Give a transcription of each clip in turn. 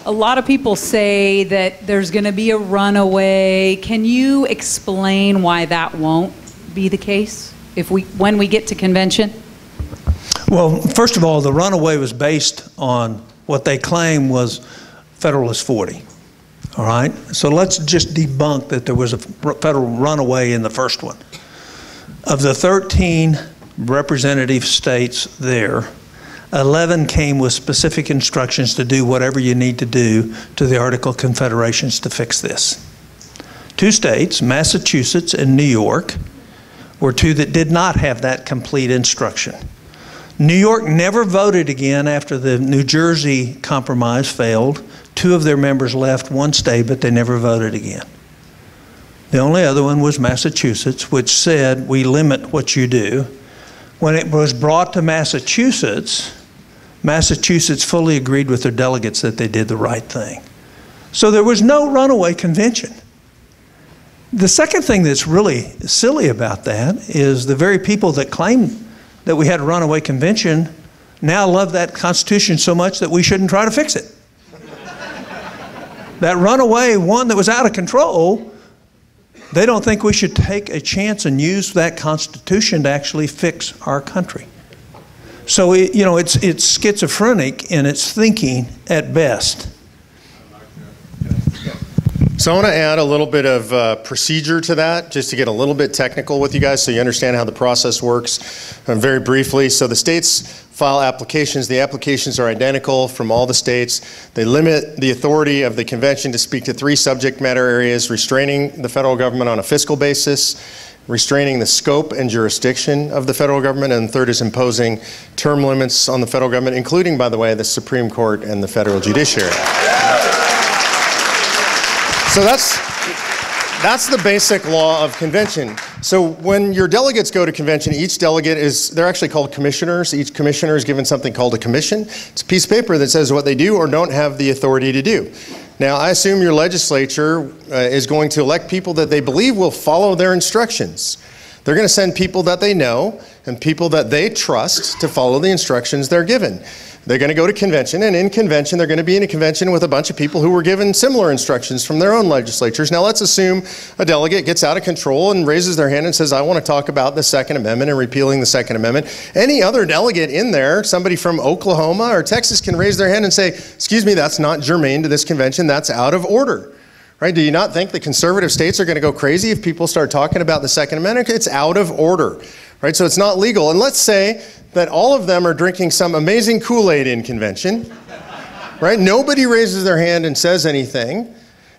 A lot of people say that there's going to be a runaway. Can you explain why that won't be the case when we get to convention? Well, first of all, the runaway was based on what they claim was Federalist 40. All right? So let's just debunk that there was a federal runaway in the first one. Of the 13 representative states there, 11 came with specific instructions to do whatever you need to do to the Articles of Confederation to fix this. 2 states, Massachusetts and New York, were 2 that did not have that complete instruction. New York never voted again after the New Jersey compromise failed. 2 of their members left, 1 stayed, but they never voted again. The only other one was Massachusetts, which said, we limit what you do. When it was brought to Massachusetts, Massachusetts fully agreed with their delegates that they did the right thing. So there was no runaway convention. The second thing that's really silly about that is the very people that claim that we had a runaway convention now love that Constitution so much that we shouldn't try to fix it. That runaway one that was out of control, they don't think we should take a chance and use that Constitution to actually fix our country. So, it's schizophrenic in its thinking at best. So I want to add a little bit of procedure to that, just to get a little bit technical with you guys so you understand how the process works very briefly. So the states file applications. The applications are identical from all the states. They limit the authority of the convention to speak to 3 subject matter areas: restraining the federal government on a fiscal basis, restraining the scope and jurisdiction of the federal government, and third is imposing term limits on the federal government, including, by the way, the Supreme Court and the federal judiciary. So that's the basic law of convention. So when your delegates go to convention, each delegate they're actually called commissioners. Each commissioner is given something called a commission. It's a piece of paper that says what they do or don't have the authority to do. Now, I assume your legislature is going to elect people that they believe will follow their instructions. They're going to send people that they know and people that they trust to follow the instructions they're given. They're going to go to convention, and in convention, they're going to be in a convention with a bunch of people who were given similar instructions from their own legislatures. Now, let's assume a delegate gets out of control and raises their hand and says, I want to talk about the Second Amendment and repealing the Second Amendment. Any other delegate in there, somebody from Oklahoma or Texas, can raise their hand and say, excuse me, that's not germane to this convention, that's out of order. Right? Do you not think the conservative states are going to go crazy if people start talking about the Second Amendment? It's out of order. Right? So it's not legal. And let's say that all of them are drinking some amazing Kool-Aid in convention. Right? Nobody raises their hand and says anything.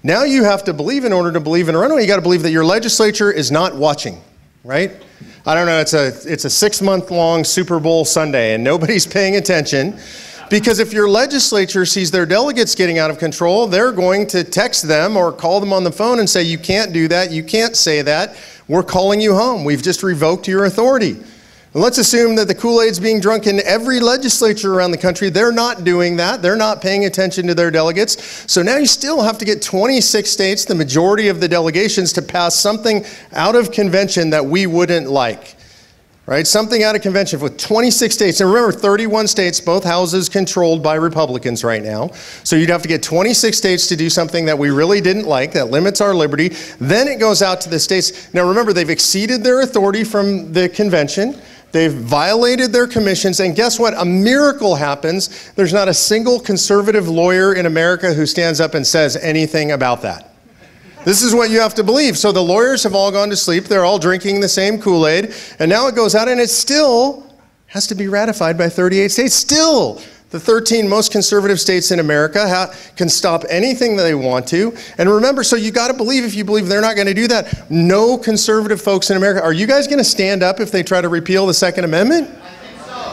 Now you have to believe, in order to believe in a runaway, you got to believe that your legislature is not watching. Right? I don't know, it's a 6-month-long Super Bowl Sunday and nobody's paying attention. Because if your legislature sees their delegates getting out of control, they're going to text them or call them on the phone and say, you can't do that, you can't say that, we're calling you home, we've just revoked your authority. And let's assume that the Kool-Aid's being drunk in every legislature around the country. They're not doing that, they're not paying attention to their delegates. So now you still have to get 26 states, the majority of the delegations, to pass something out of convention that we wouldn't like. Right? Something out of convention with 26 states. And remember, 31 states, both houses controlled by Republicans right now. So you'd have to get 26 states to do something that we really didn't like, that limits our liberty. Then it goes out to the states. Now remember, they've exceeded their authority from the convention. They've violated their commissions. And guess what? A miracle happens. There's not a single conservative lawyer in America who stands up and says anything about that. This is what you have to believe. So the lawyers have all gone to sleep. They're all drinking the same Kool-Aid. And now it goes out and it still has to be ratified by 38 states. Still, the 13 most conservative states in America can stop anything that they want to. And remember, so you got to believe, if you believe they're not going to do that, no conservative folks in America, are you guys going to stand up if they try to repeal the Second Amendment?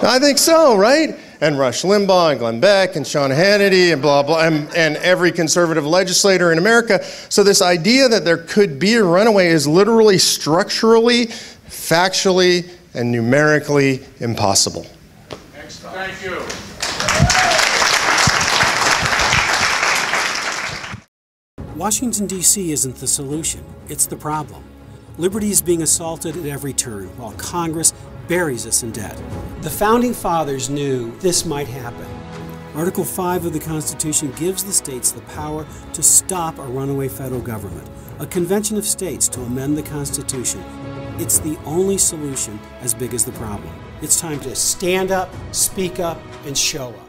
I think so, right? And Rush Limbaugh and Glenn Beck and Sean Hannity and blah, blah, and every conservative legislator in America. So this idea that there could be a runaway is literally structurally, factually, and numerically impossible. Thank you. Washington, D.C. isn't the solution, it's the problem. Liberty is being assaulted at every turn, while Congress buries us in debt. The Founding Fathers knew this might happen. Article 5 of the Constitution gives the states the power to stop a runaway federal government. A convention of states to amend the Constitution. It's the only solution as big as the problem. It's time to stand up, speak up, and show up.